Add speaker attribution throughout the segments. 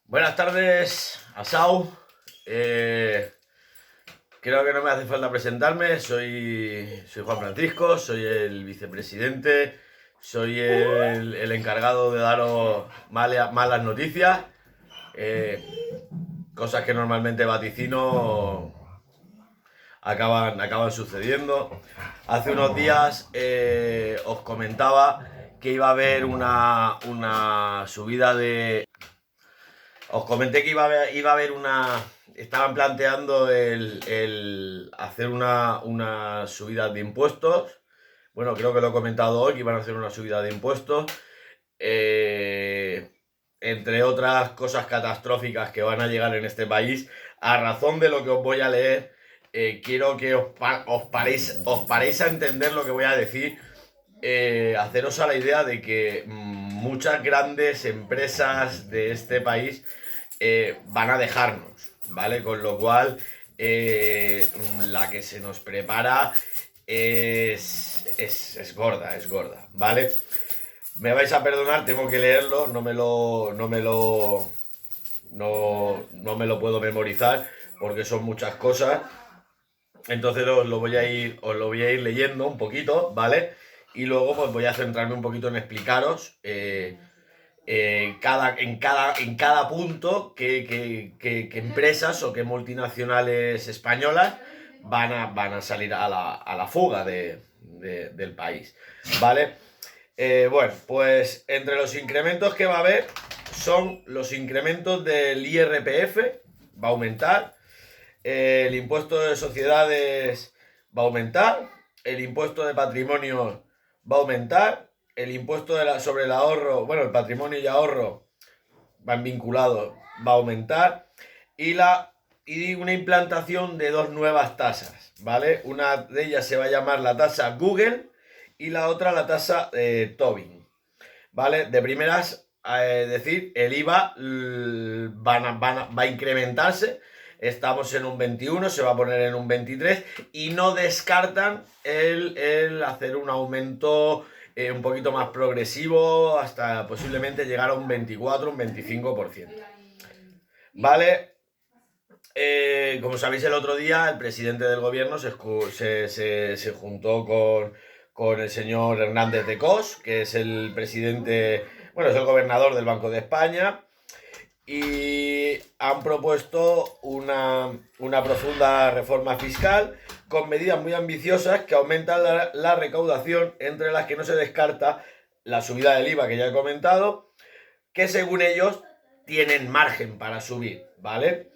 Speaker 1: Buenas tardes, Asau. Creo que no me hace falta presentarme. Soy Juan Francisco, soy el vicepresidente, soy el encargado de daros malas noticias, eh, cosas que normalmente vaticino acaban sucediendo. Hace unos días os comentaba que iba a haber una subida de... Os comenté que iba a haber una... Estaban planteando el hacer una subida de impuestos. Bueno, creo que lo he comentado hoy, que iban a hacer una subida de impuestos. Entre otras cosas catastróficas que van a llegar en este país, a razón de lo que os voy a leer, quiero que os paréis a entender lo que voy a decir. Haceros a la idea de que muchas grandes empresas de este país van a dejarnos, ¿vale? Con lo cual, la que se nos prepara es gorda, ¿vale? Me vais a perdonar, tengo que leerlo, no me lo puedo memorizar porque son muchas cosas. Entonces os lo voy a ir leyendo un poquito, ¿vale? Y luego pues voy a centrarme un poquito en explicaros en cada punto qué empresas o qué multinacionales españolas van a salir a la fuga del país, ¿vale? Bueno, pues entre los incrementos que va a haber son los incrementos del IRPF, va a aumentar, el impuesto de sociedades va a aumentar, el impuesto de patrimonio va a aumentar, el impuesto sobre el ahorro, bueno, el patrimonio y ahorro van vinculados, va a aumentar, y una implantación de dos nuevas tasas, ¿vale? Una de ellas se va a llamar la tasa Google y la otra la tasa Tobin, ¿vale? De primeras, decir, el IVA va a incrementarse. Estamos en un 21, se va a poner en un 23 y no descartan el hacer un aumento un poquito más progresivo hasta posiblemente llegar a un 24, un 25%. ¿Vale? Como sabéis, el otro día el presidente del gobierno se juntó con el señor Hernández de Cos, que es el presidente, bueno, es el gobernador del Banco de España, y han propuesto una profunda reforma fiscal con medidas muy ambiciosas que aumentan la recaudación, entre las que no se descarta la subida del IVA que ya he comentado, que según ellos tienen margen para subir, ¿vale?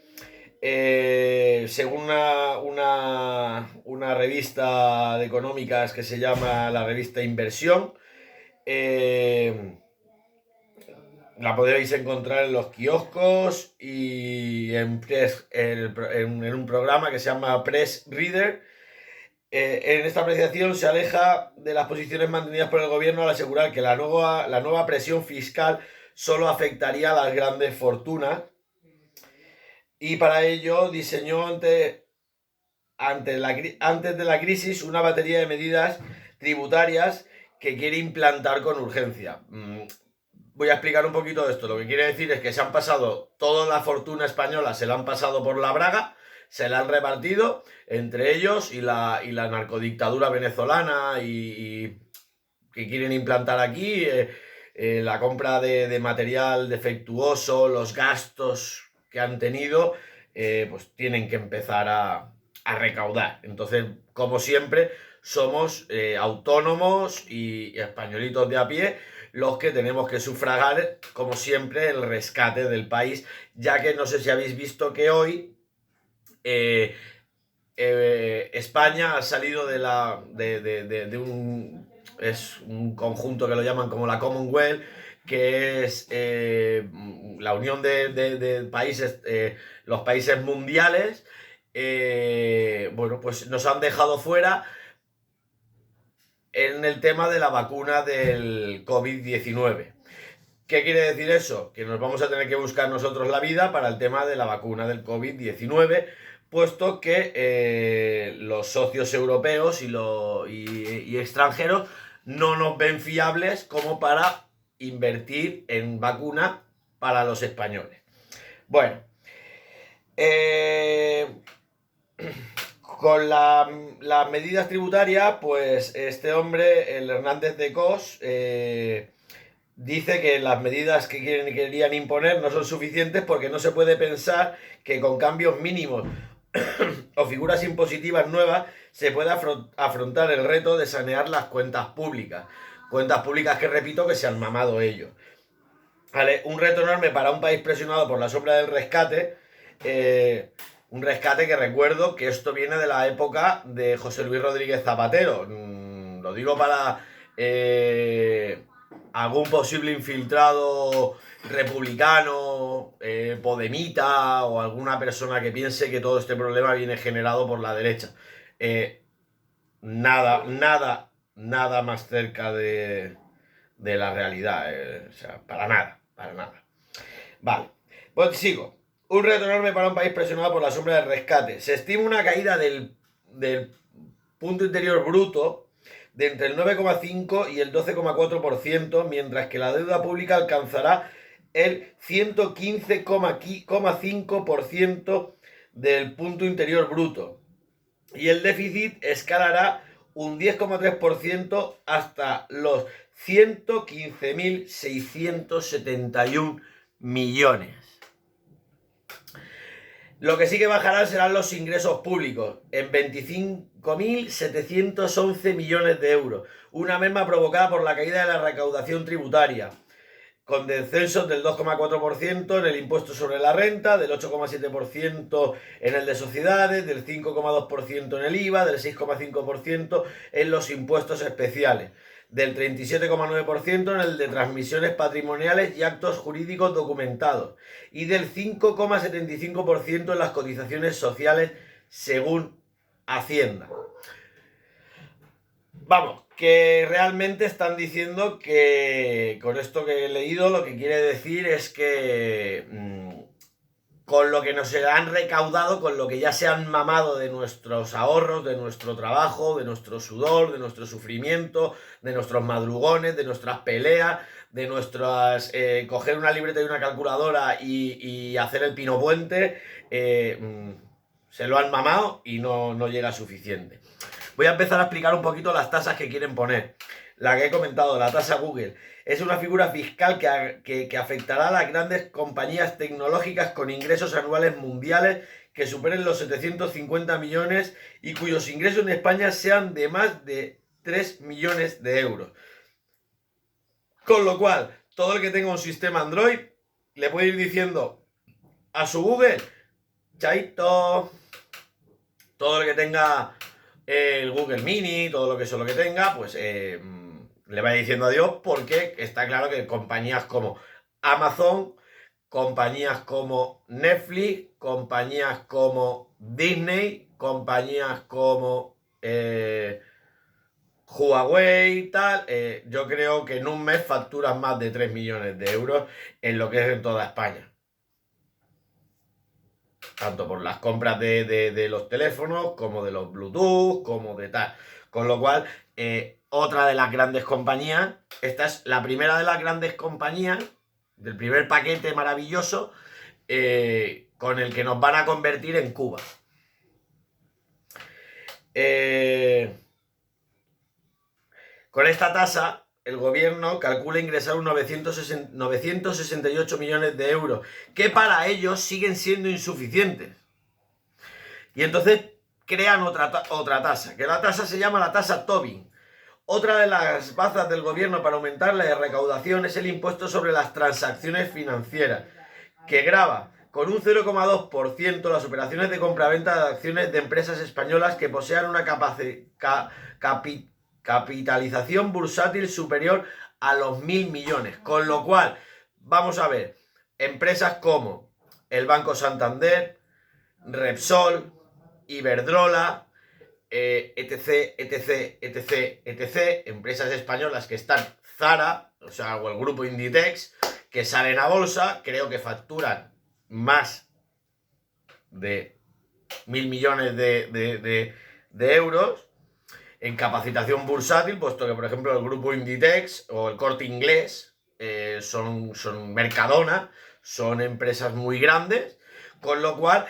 Speaker 1: Según una revista de económicas que se llama la revista Inversión, la podéis encontrar en los kioscos y en un programa que se llama Press Reader. En esta apreciación se aleja de las posiciones mantenidas por el gobierno al asegurar que la nueva presión fiscal solo afectaría a las grandes fortunas, y para ello diseñó antes de la crisis una batería de medidas tributarias que quiere implantar con urgencia. Voy a explicar un poquito esto. Lo que quiere decir es que se han pasado toda la fortuna española, se la han pasado por la braga, se la han repartido entre ellos y la narcodictadura venezolana y que quieren implantar aquí, la compra de material defectuoso, los gastos que han tenido, pues tienen que empezar a recaudar. Entonces, como siempre, somos autónomos y españolitos de a pie los que tenemos que sufragar, como siempre, el rescate del país, ya que no sé si habéis visto que hoy España ha salido de un conjunto que lo llaman como la Commonwealth, que es la unión de países, los países mundiales. Bueno, pues nos han dejado fuera en el tema de la vacuna del COVID-19. ¿Qué quiere decir eso? Que nos vamos a tener que buscar nosotros la vida para el tema de la vacuna del COVID-19, puesto que los socios europeos y extranjeros no nos ven fiables como para invertir en vacuna para los españoles. Bueno, con las medidas tributarias, pues este hombre, el Hernández de Cos, dice que las medidas que querían imponer no son suficientes porque no se puede pensar que con cambios mínimos o figuras impositivas nuevas se pueda afrontar el reto de sanear las cuentas públicas. Cuentas públicas que, repito, que se han mamado ellos. ¿Vale? Un reto enorme para un país presionado por la sombra del rescate. Un rescate que recuerdo que esto viene de la época de José Luis Rodríguez Zapatero. Lo digo para algún posible infiltrado republicano, podemita o alguna persona que piense que todo este problema viene generado por la derecha. Nada más cerca de la realidad. O sea, para nada. Vale, pues sigo. Un reto enorme para un país presionado por la sombra del rescate. Se estima una caída del Punto Interior Bruto de entre el 9,5 y el 12,4%, mientras que la deuda pública alcanzará el 115,5% del Punto Interior Bruto. Y el déficit escalará un 10,3% hasta los 115.671 millones. Lo que sí que bajarán serán los ingresos públicos, en 25.711 millones de euros, una merma provocada por la caída de la recaudación tributaria, con descensos del 2,4% en el impuesto sobre la renta, del 8,7% en el de sociedades, del 5,2% en el IVA, del 6,5% en los impuestos especiales, del 37,9% en el de transmisiones patrimoniales y actos jurídicos documentados, y del 5,75% en las cotizaciones sociales según Hacienda. Vamos, que realmente están diciendo que con esto que he leído lo que quiere decir es que con lo que nos han recaudado, con lo que ya se han mamado de nuestros ahorros, de nuestro trabajo, de nuestro sudor, de nuestro sufrimiento, de nuestros madrugones, de nuestras peleas, de nuestras coger una libreta y una calculadora y hacer el pino puente, se lo han mamado y no llega suficiente. Voy a empezar a explicar un poquito las tasas que quieren poner. La que he comentado, la tasa Google, es una figura fiscal que afectará a las grandes compañías tecnológicas con ingresos anuales mundiales que superen los 750 millones y cuyos ingresos en España sean de más de 3 millones de euros. Con lo cual, todo el que tenga un sistema Android le puede ir diciendo a su Google, chaito. Todo el que tenga el Google Mini, todo lo que eso lo que tenga, pues le vaya diciendo adiós, porque está claro que compañías como Amazon, compañías como Netflix, compañías como Disney, compañías como Huawei y tal, yo creo que en un mes facturan más de 3 millones de euros en lo que es en toda España. Tanto por las compras de los teléfonos, como de los Bluetooth, como de tal. Con lo cual, otra de las grandes compañías, esta es la primera de las grandes compañías, del primer paquete maravilloso, con el que nos van a convertir en Cuba. Con esta tasa, el gobierno calcula ingresar unos 968 millones de euros, que para ellos siguen siendo insuficientes. Y entonces crean otra tasa, que la tasa se llama la tasa Tobin. Otra de las bazas del gobierno para aumentar la recaudación es el impuesto sobre las transacciones financieras, que grava con un 0,2% las operaciones de compraventa de acciones de empresas españolas que posean una capitalización bursátil superior a los 1.000 millones. Con lo cual, vamos a ver, empresas como el Banco Santander, Repsol, Iberdrola, etc, empresas españolas que están, Zara, o sea, o el grupo Inditex, que salen a bolsa, creo que facturan más de 1.000 millones de euros en capacitación bursátil, puesto que, por ejemplo, el grupo Inditex o el Corte Inglés son Mercadona, son empresas muy grandes, con lo cual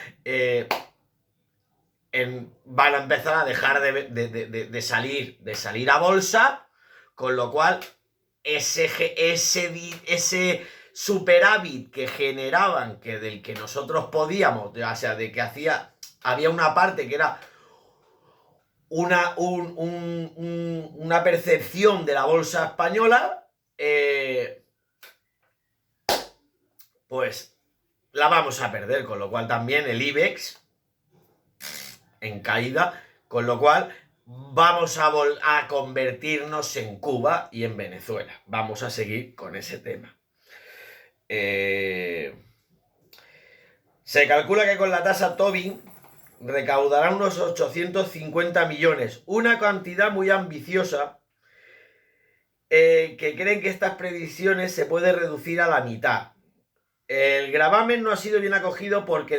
Speaker 1: van a empezar a dejar de salir a bolsa, con lo cual ese superávit que generaban, que del que nosotros podíamos, o sea, de que había una parte que era una percepción de la bolsa española, pues la vamos a perder, con lo cual también el IBEX en caída, con lo cual vamos a convertirnos en Cuba y en Venezuela. Vamos a seguir con ese tema. Se calcula que con la tasa Tobin recaudará unos 850 millones, una cantidad muy ambiciosa, que creen que estas previsiones se puede reducir a la mitad. El gravamen no ha sido bien acogido porque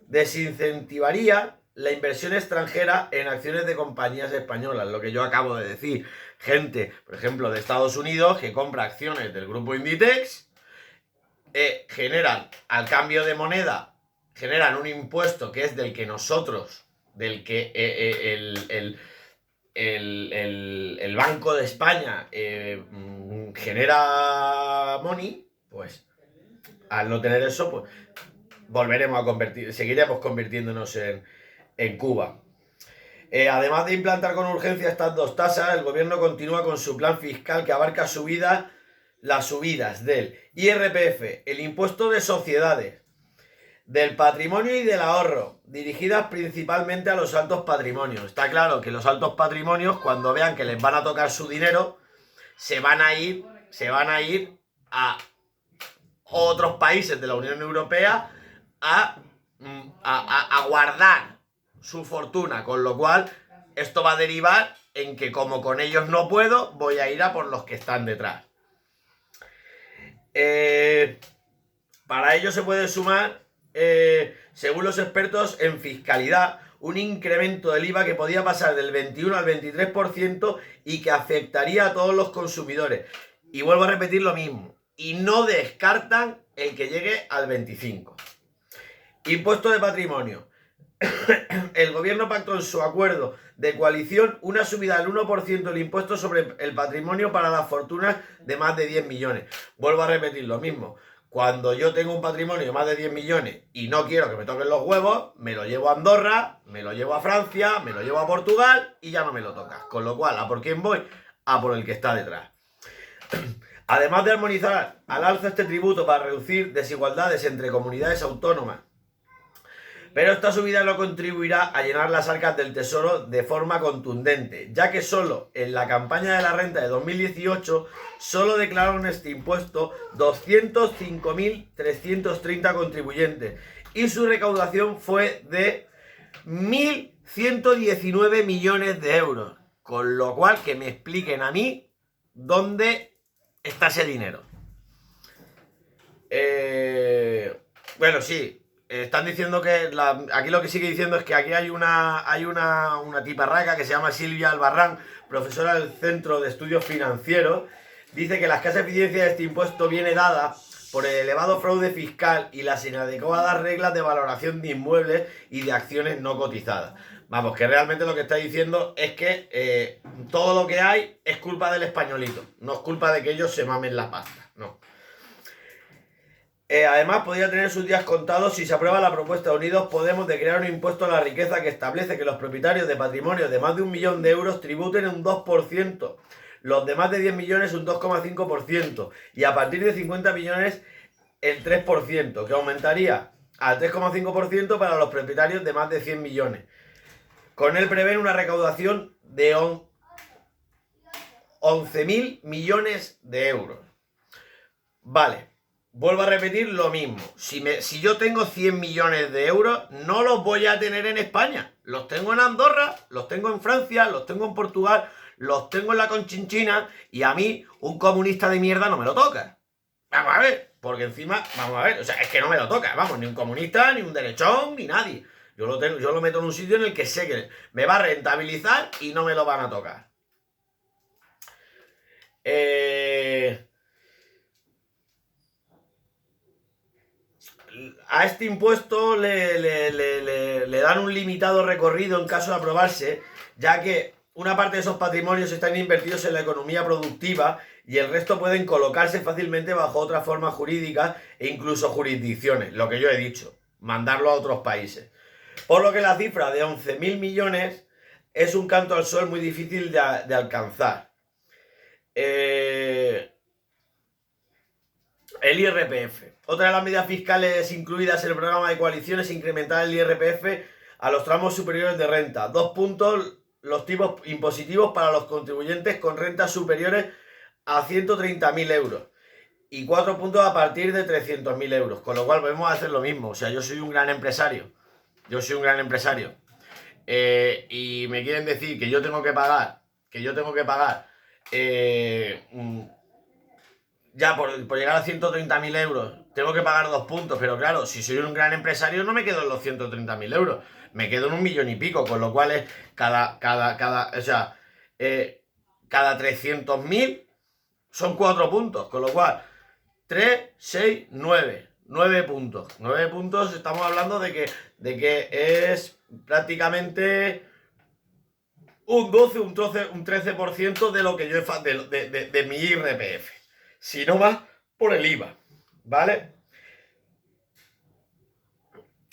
Speaker 1: desincentivaría la inversión extranjera en acciones de compañías españolas, lo que yo acabo de decir. Gente, por ejemplo, de Estados Unidos que compra acciones del grupo Inditex, generan, al cambio de moneda, generan un impuesto que es del que nosotros, del que el Banco de España genera money, pues al no tener eso, pues seguiremos convirtiéndonos en Cuba. Además de implantar con urgencia estas dos tasas, el gobierno continúa con su plan fiscal que abarca las subidas del IRPF, el impuesto de sociedades, del patrimonio y del ahorro, dirigidas principalmente a los altos patrimonios. Está claro que los altos patrimonios, cuando vean que les van a tocar su dinero, se van a ir a otros países de la Unión Europea a guardar su fortuna, con lo cual esto va a derivar en que, como con ellos no puedo, voy a ir a por los que están detrás. Para ello se puede sumar, según los expertos en fiscalidad, un incremento del IVA que podía pasar del 21 al 23% y que afectaría a todos los consumidores. Y vuelvo a repetir lo mismo, y no descartan el que llegue al 25%. Impuesto de patrimonio. El gobierno pactó en su acuerdo de coalición una subida del 1% del impuesto sobre el patrimonio para las fortunas de más de 10 millones. Vuelvo a repetir lo mismo. Cuando yo tengo un patrimonio de más de 10 millones y no quiero que me toquen los huevos, me lo llevo a Andorra, me lo llevo a Francia, me lo llevo a Portugal y ya no me lo toca. Con lo cual, ¿a por quién voy? A por el que está detrás. Además de armonizar al alza este tributo para reducir desigualdades entre comunidades autónomas, pero esta subida no contribuirá a llenar las arcas del tesoro de forma contundente, ya que solo en la campaña de la renta de 2018 solo declararon este impuesto 205.330 contribuyentes y su recaudación fue de 1.119 millones de euros. Con lo cual, que me expliquen a mí dónde está ese dinero. Bueno, sí. Están diciendo que aquí lo que sigue diciendo es que aquí hay una tiparraca que se llama Silvia Albarrán, profesora del Centro de Estudios Financieros. Dice que la escasa eficiencia de este impuesto viene dada por el elevado fraude fiscal y las inadecuadas reglas de valoración de inmuebles y de acciones no cotizadas. Vamos, que realmente lo que está diciendo es que todo lo que hay es culpa del españolito, no es culpa de que ellos se mamen la pasta, no. Además, podría tener sus días contados si se aprueba la propuesta de Unidos Podemos de crear un impuesto a la riqueza que establece que los propietarios de patrimonio de más de 1 millón de euros tributen un 2%, los de más de 10 millones un 2,5% y a partir de 50 millones el 3%, que aumentaría al 3,5% para los propietarios de más de 100 millones. Con él prevén una recaudación de 11.000 millones de euros. Vale. Vuelvo a repetir lo mismo. Si yo tengo 100 millones de euros, no los voy a tener en España. Los tengo en Andorra, los tengo en Francia, los tengo en Portugal, los tengo en la Conchinchina y a mí un comunista de mierda no me lo toca. Vamos a ver, porque encima, vamos a ver, o sea, es que no me lo toca, vamos, ni un comunista, ni un derechón, ni nadie. Yo lo meto en un sitio en el que sé que me va a rentabilizar y no me lo van a tocar. a este impuesto le dan un limitado recorrido en caso de aprobarse, ya que una parte de esos patrimonios están invertidos en la economía productiva y el resto pueden colocarse fácilmente bajo otras formas jurídicas e incluso jurisdicciones, lo que yo he dicho, mandarlo a otros países. Por lo que la cifra de 11.000 millones es un canto al sol muy difícil de alcanzar. El IRPF. Otra de las medidas fiscales incluidas en el programa de coalición es incrementar el IRPF a los tramos superiores de renta. 2 puntos los tipos impositivos para los contribuyentes con rentas superiores a 130.000 euros. Y 4 puntos a partir de 300.000 euros. Con lo cual podemos hacer lo mismo. O sea, yo soy un gran empresario. Y me quieren decir que yo tengo que pagar. Ya por llegar a 130.000 euros tengo que pagar 2 puntos, pero claro, si soy un gran empresario no me quedo en los 130.000 euros, me quedo en 1 millón y pico, con lo cual es cada 300.000 son 4 puntos, con lo cual 3, 6, 9 puntos. 9 puntos, estamos hablando de que es prácticamente un 12, un 13% de lo que yo de mi IRPF. Si no más por el IVA, ¿vale?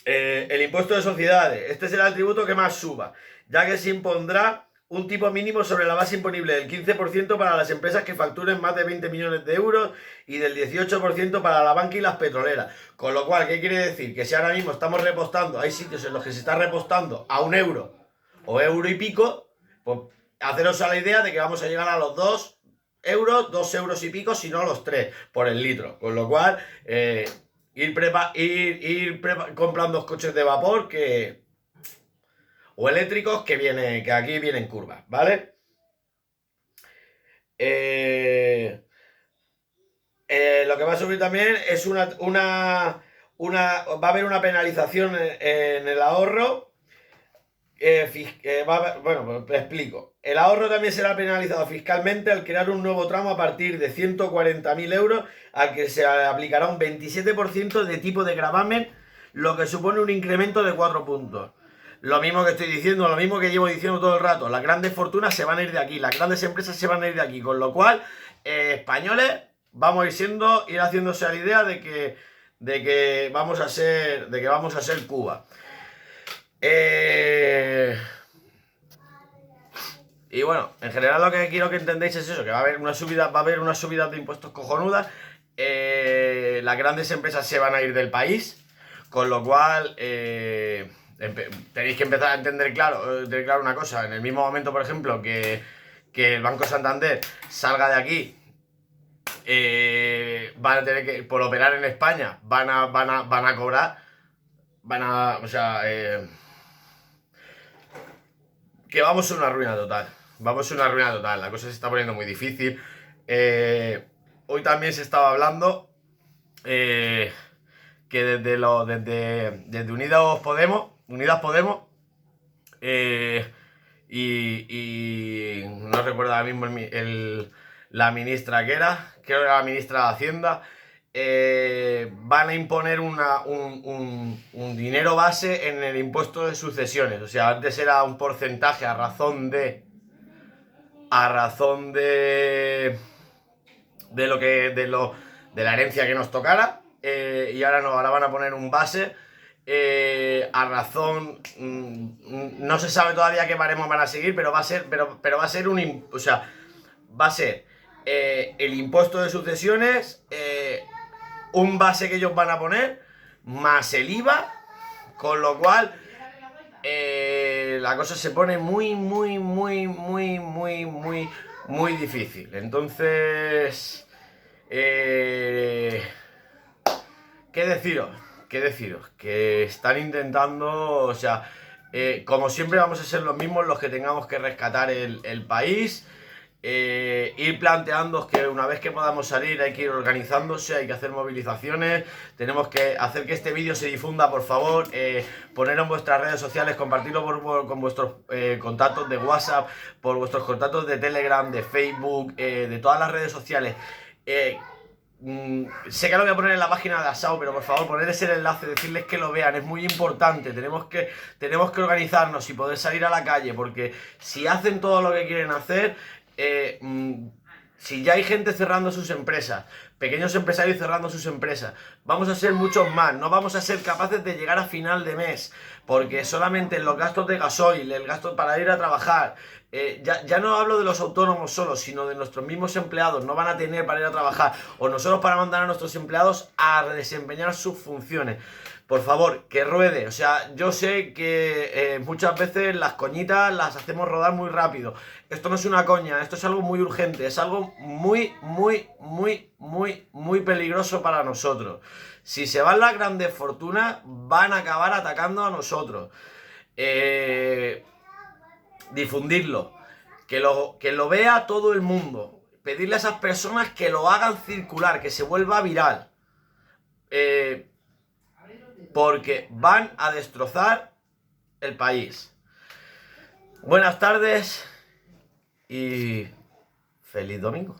Speaker 1: El impuesto de sociedades. Este será el tributo que más suba, ya que se impondrá un tipo mínimo sobre la base imponible del 15% para las empresas que facturen más de 20 millones de euros y del 18% para la banca y las petroleras. Con lo cual, ¿qué quiere decir? Que si ahora mismo estamos repostando, hay sitios en los que se está repostando a 1 euro o euro y pico, pues haceros a la idea de que vamos a llegar a los 2 euros, 2 euros y pico, si no los 3 por el litro. Con lo cual, ir comprando coches de vapor o eléctricos que aquí vienen curvas, ¿vale? Lo que va a subir también es va a haber una penalización en el ahorro. Bueno, pues te explico. El ahorro también será penalizado fiscalmente al crear un nuevo tramo a partir de 140.000 euros, al que se aplicará un 27% de tipo de gravamen, lo que supone un incremento de 4 puntos. Lo mismo que estoy diciendo, lo mismo que llevo diciendo todo el rato. Las grandes fortunas se van a ir de aquí, las grandes empresas se van a ir de aquí, con lo cual, españoles, vamos a ir haciéndose a la idea de que vamos a ser Cuba. Y bueno, en general lo que quiero que entendáis es eso, que va a haber una subida de impuestos cojonudas. Las grandes empresas se van a ir del país, con lo cual tenéis que empezar a entender claro una cosa. En el mismo momento, por ejemplo, que el Banco Santander salga de aquí, van a tener que, por operar en España, van a cobrar, que vamos a una ruina total. La cosa se está poniendo muy difícil. Hoy también se estaba hablando que desde Unidas Podemos, y no recuerdo ahora mismo la ministra que era, creo que era la ministra de Hacienda, van a imponer un dinero base en el impuesto de sucesiones. O sea, antes era un porcentaje a razón de la herencia que nos tocara, y ahora no, ahora van a poner un base a razón, no se sabe todavía qué baremos van a seguir, pero va a ser el impuesto de sucesiones, un base que ellos van a poner más el IVA, con lo cual la cosa se pone muy difícil. Entonces, ¿qué deciros? Que están intentando, o sea, como siempre vamos a ser los mismos los que tengamos que rescatar el país. Ir planteando que una vez que podamos salir hay que ir organizándose, hay que hacer movilizaciones, tenemos que hacer que este vídeo se difunda, por favor, ponerlo en vuestras redes sociales, compartirlo con vuestros contactos de WhatsApp, por vuestros contactos de Telegram, de Facebook, de todas las redes sociales. sé que lo voy a poner en la página de Asao, pero por favor ponedles el enlace, decirles que lo vean, es muy importante, tenemos que organizarnos y poder salir a la calle, porque si hacen todo lo que quieren hacer, si ya hay gente cerrando sus empresas, pequeños empresarios cerrando sus empresas, vamos a ser muchos más, no vamos a ser capaces de llegar a final de mes, porque solamente los gastos de gasoil, el gasto para ir a trabajar, ya no hablo de los autónomos solos, sino de nuestros mismos empleados, no van a tener para ir a trabajar, o nosotros para mandar a nuestros empleados a desempeñar sus funciones. Por favor, que ruede. O sea, yo sé que muchas veces las coñitas las hacemos rodar muy rápido. Esto no es una coña, esto es algo muy urgente, es algo muy, muy, muy, muy, muy peligroso para nosotros. Si se van las grandes fortunas, van a acabar atacando a nosotros. Difundirlo, que lo vea todo el mundo, pedirle a esas personas que lo hagan circular, que se vuelva viral, porque van a destrozar el país. Buenas tardes y feliz domingo.